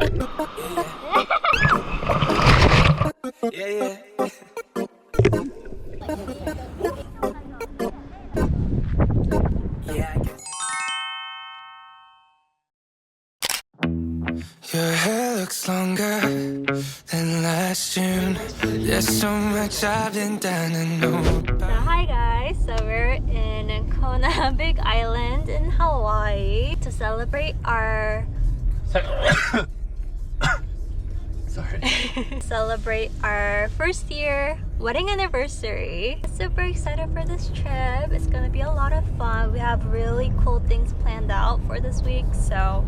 Yeah, yeah. Yeah, I guess. Your hair looks longer than last June. There's so much I've been down to know. So hi guys, so we're in Kona, Big Island in Hawaii to celebrate our celebrate our first year wedding anniversary. Super excited for this trip. It's gonna be a lot of fun. We have really cool things planned out for this week, so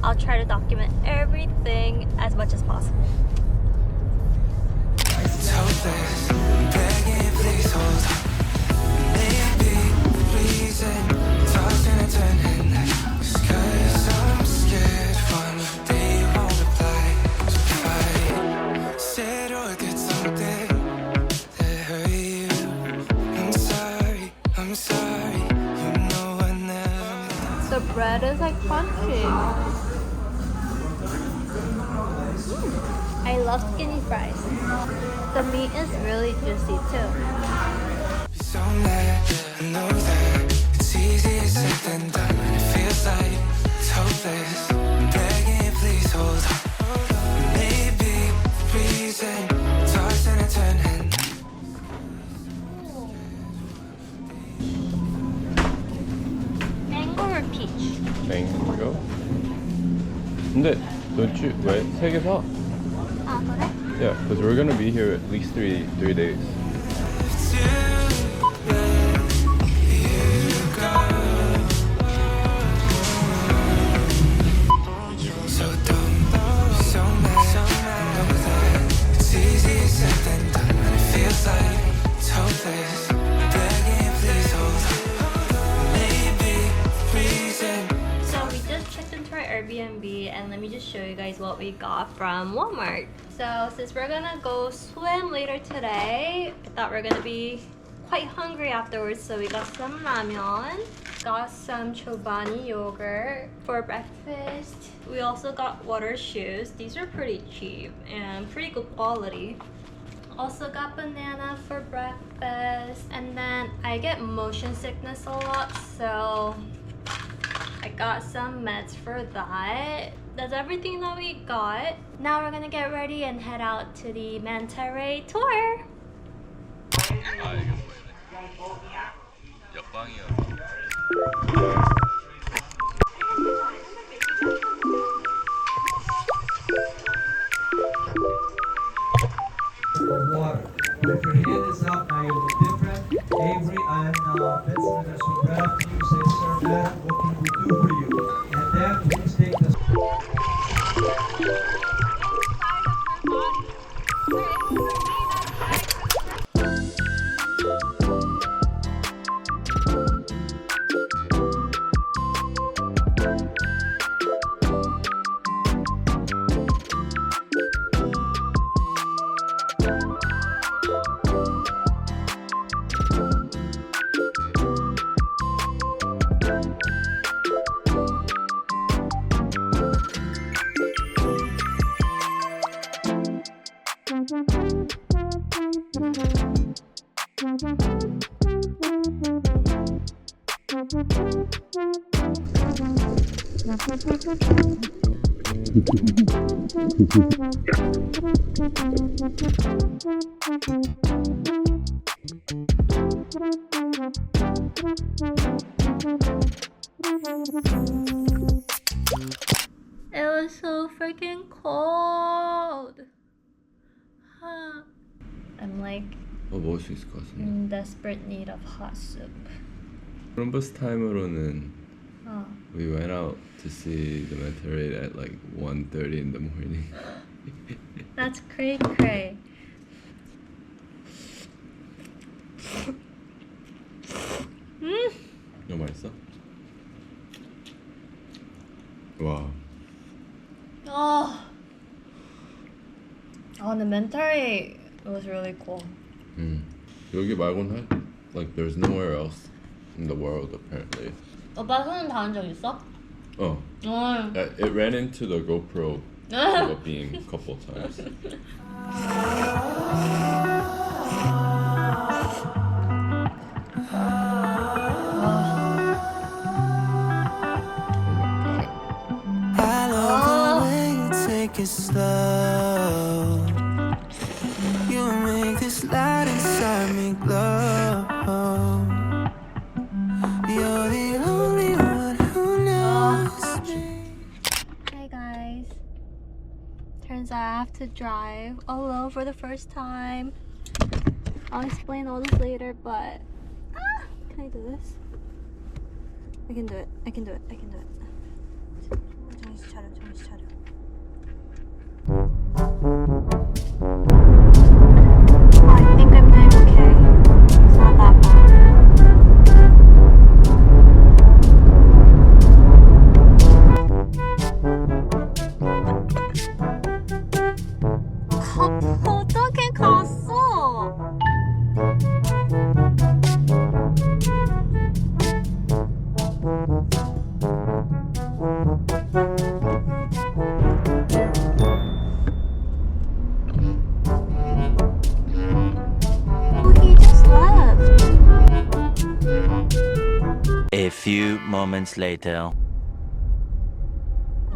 I'll try to document everything as much as possible. The bread is like crunchy. I love skinny fries. The meat is really juicy too. So mad, I know that it's easier said than done. It feels like it's hopeless. I'm begging, please hold on. Maybe reason tossing and turning. Mango or peach? Mango? 근데 don't you 왜 세 개 사? 아 그래? Yeah, because we're gonna be here at least three days. Airbnb, and let me just show you guys what we got from Walmart. So since we're gonna go swim later today, I thought we're gonna be quite hungry afterwards, so we got some ramen, got some chobani yogurt for breakfast. We also got water shoes. These are pretty cheap and pretty good quality. Also got banana for breakfast, and then I get motion sickness a lot, so I got some meds for that. That's everything that we got. Now we're gonna get ready and head out to the Manta tour. Water. If your hand is up, now you look different. Avery, I'm now Vincent as we grab you. Say, sir, madam, what can we do for you? And then please take the It was so freaking cold. I'm like 먹을 수 있을 것 같습니다. in desperate need of hot soup. Columbus time으로는 we went out to see the manta ray at like 1:30 in the morning. That's cray cray. 너무 맛있어? 와. The Mentari was really cool. 여기 말고는 like there's nowhere else in the world apparently. 오빠 손은 닿은 적 있어? It ran into the GoPro about being a couple times. I love the way you take it slow. You make this light inside me glow. You're the only one who knows me. Hey guys. Turns out I have to drive alone for the first time. I'll explain all this later, but can I do this? I can do it. I can do it. I can do it. 정신 차려. 정신 차려. I think I'm doing okay. It's not that bad. 어떻게 갔어? He just left. A few moments later.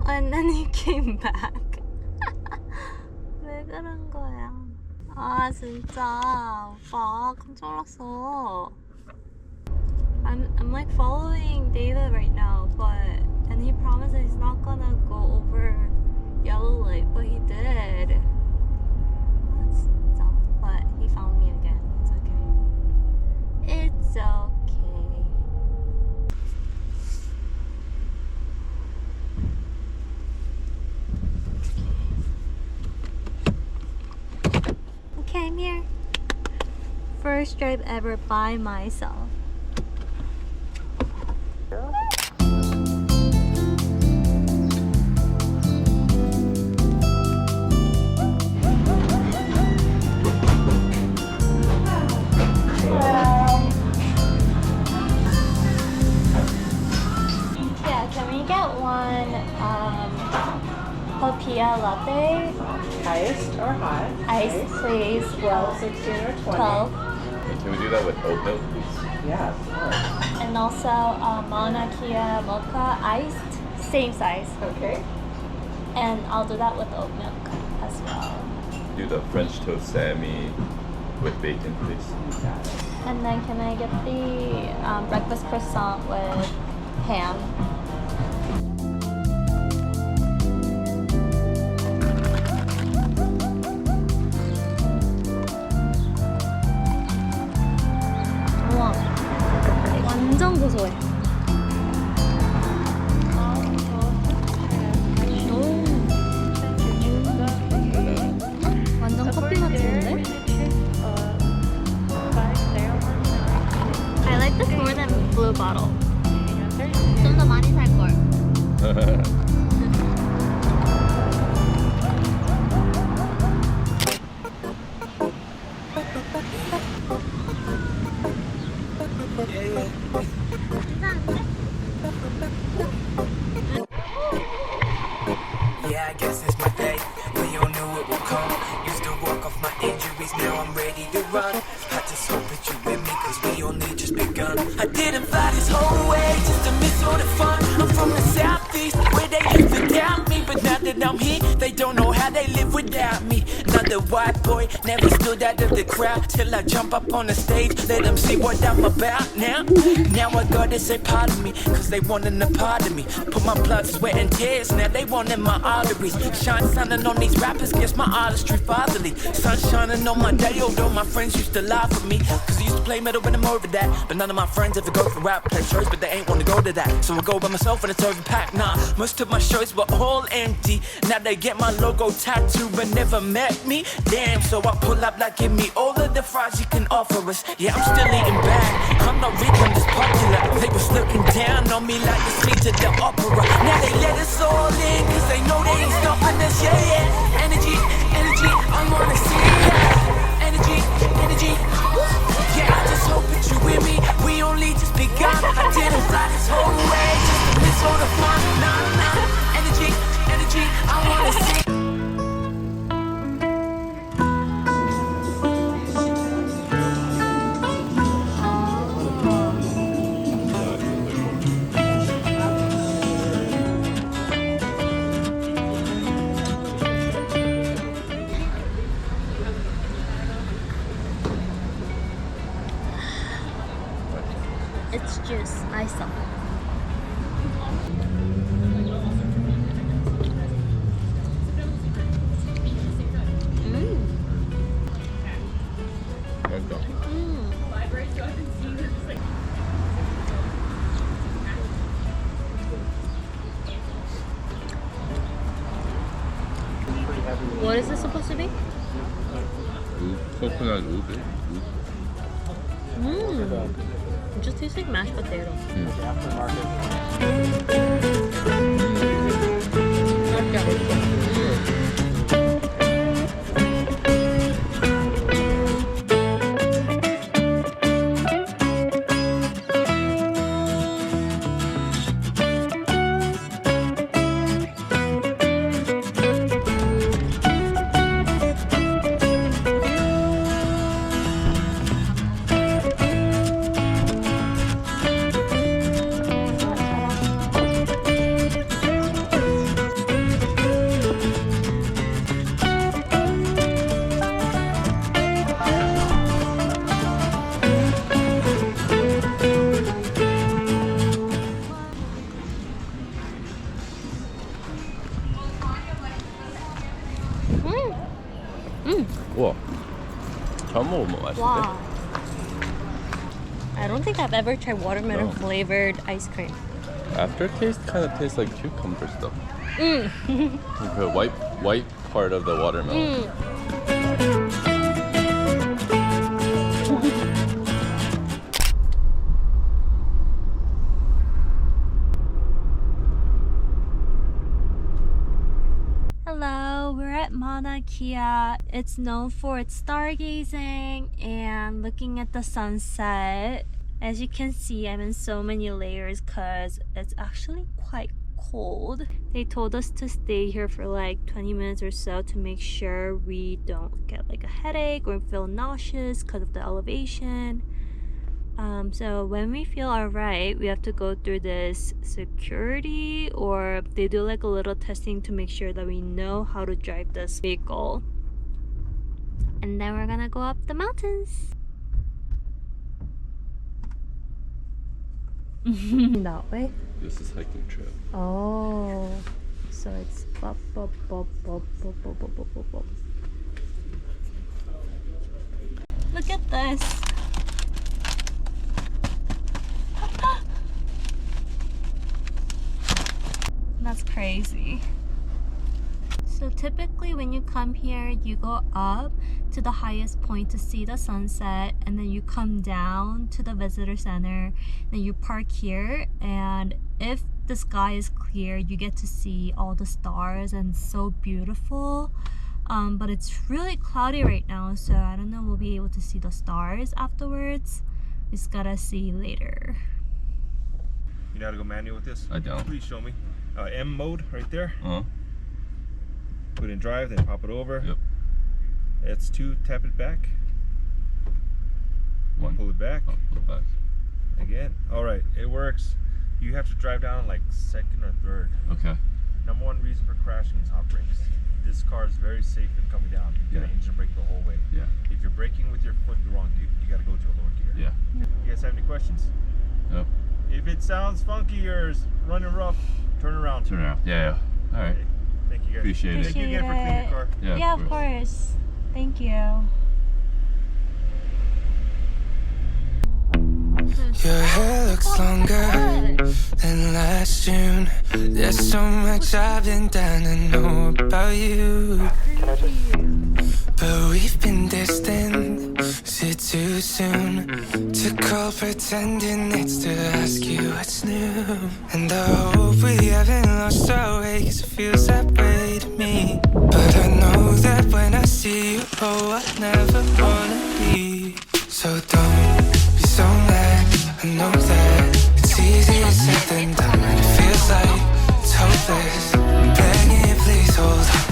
And then he came back. 왜 그런 거야? 아 진짜 오빠 깜짝 놀랐어. I'm like following David right now, and he promised that he's not gonna go over yellow light, but he did. 진짜. But he found me again. It's okay. It's okay. Okay, I'm here. First drive ever by myself. Yeah, can we get one Hopia latte? Iced or hot? Ice, please. 12, 16, or 20. 12. Can we do that with oat milk, please? Yeah, of course. And also Mauna Kea mocha iced, same size. Okay. And I'll do that with oat milk as well. Do the French toast Sammy with bacon, please. You got it. And then can I get the breakfast croissant with ham? 우와, 완전 고소해. 완전 커피 맛인데? I like this more than blue bottle. 좀 더 많이 살 걸. Yeah, I guess it's my day. We all knew it would come. Used to walk off my injuries, now I'm ready to run. I just hope that you with me, cause we only just begun. I didn't fly this whole way just to miss all the fun. I'm from the southeast, where they used to doubt me. But now that I'm here, they don't know how they live without me. Another white boy, never stood out of the crowd. Till I jump up on the stage, let them see what I'm about now. Now I gotta say pardon me, cause they wanting a part of me. Put my blood, sweat and tears, now they wanting my arteries. Shine shining on these rappers, guess my artistry fatherly. Sun shining on my day, although my friends used to laugh at me. Cause I used to play metal when I'm over that. But none of my friends ever go for rap, play shows, but they ain't wanna go to that. So I go by myself and it's overpacked, nah. Most of my shows were all empty. Now they get my logo tattooed but never met me. Damn, so I pull up like give me all of the fries you can offer us. Yeah, I'm still eating bad, I'm not rich, I'm just popular. They was looking down on me like the seats at the opera. Now they let us all in, cause they know they ain't stopping us, yeah, yeah. Energy, energy, I wanna see that. Energy, energy, yeah, I just hope that you with me. We only just begun. I didn't fly this whole way just to miss all the fun. Nah, nah, energy, energy, I wanna see. What is this supposed to be? Coconut ube. It just tastes like mashed potato. 우와. 처음 먹으면 맛있대. Wow. I don't think I've ever tried watermelon No. flavored ice cream. Aftertaste kind of tastes like cucumber stuff. Like the white part of the watermelon. Hello, we're at Mauna Kea. It's known for its stargazing and looking at the sunset. As you can see, I'm in so many layers because it's actually quite cold. They told us to stay here for like 20 minutes or so to make sure we don't get like a headache or feel nauseous because of the elevation. So when we feel alright, we have to go through this security, or they do like a little testing to make sure that we know how to drive this vehicle. And then we're gonna go up the mountains. That way? This is hiking trail. Oh, so it's bop, bop, bop, bop, bop, bop, bop, bop, bop, bop. Look at this. That's crazy. So typically when you come here, you go up to the highest point to see the sunset, and then you come down to the visitor center, then you park here, and if the sky is clear, you get to see all the stars, and it's so beautiful. But it's really cloudy right now, so I don't know we'll be able to see the stars afterwards. We just gotta see later. You know how to go manual with this? I don't. Please show me. M mode right there. Uh-huh. Put in drive, then pop it over. Yep. It's 2, tap it back. 1. Pull it back. Oh, pull it back. Again. Alright, it works. You have to drive down like 2nd or 3rd. Okay. Number 1 reason for crashing is hot brakes. This car is very safe in coming down. You gotta Yeah. engine brake the whole way. Yeah. If you're braking with your foot the wrong, you gotta go to a lower gear. Yeah. You guys have any questions? Yep. If it sounds funky or is running rough, turn around. Turn around. Yeah. All right. Okay. Thank you guys. Appreciate it. Thank you again for cleaning your car. Yeah, of course. Thank you. Your hair looks longer than last June. There's so much I've been dying to know about you. But we've been distant. Is it too soon to call pretending it's to ask you what's new? And I hope we haven't lost our way, 'cause it feels that way to me. But I know that when I see you, oh, I never wanna leave. So don't be so mad. I know that it's easier said than done, and it feels like it's hopeless. I'm begging you, please hold on.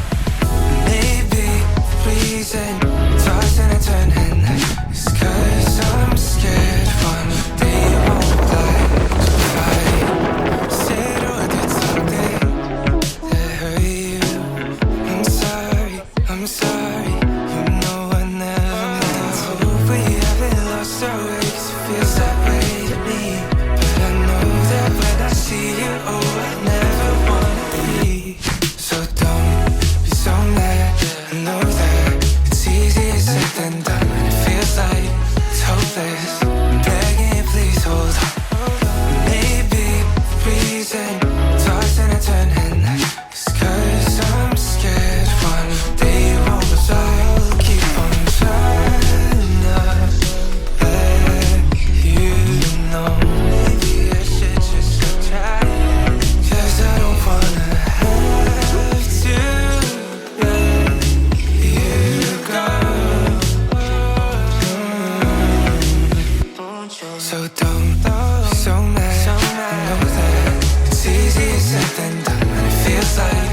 Maybe the reason tossing and turning is 'cause I'm scared one day you won't lie. So if I said or did something that hurt you, I'm sorry, I'm sorry. You know I never meant to. so mad, I know that it's easier said than done, and it feels like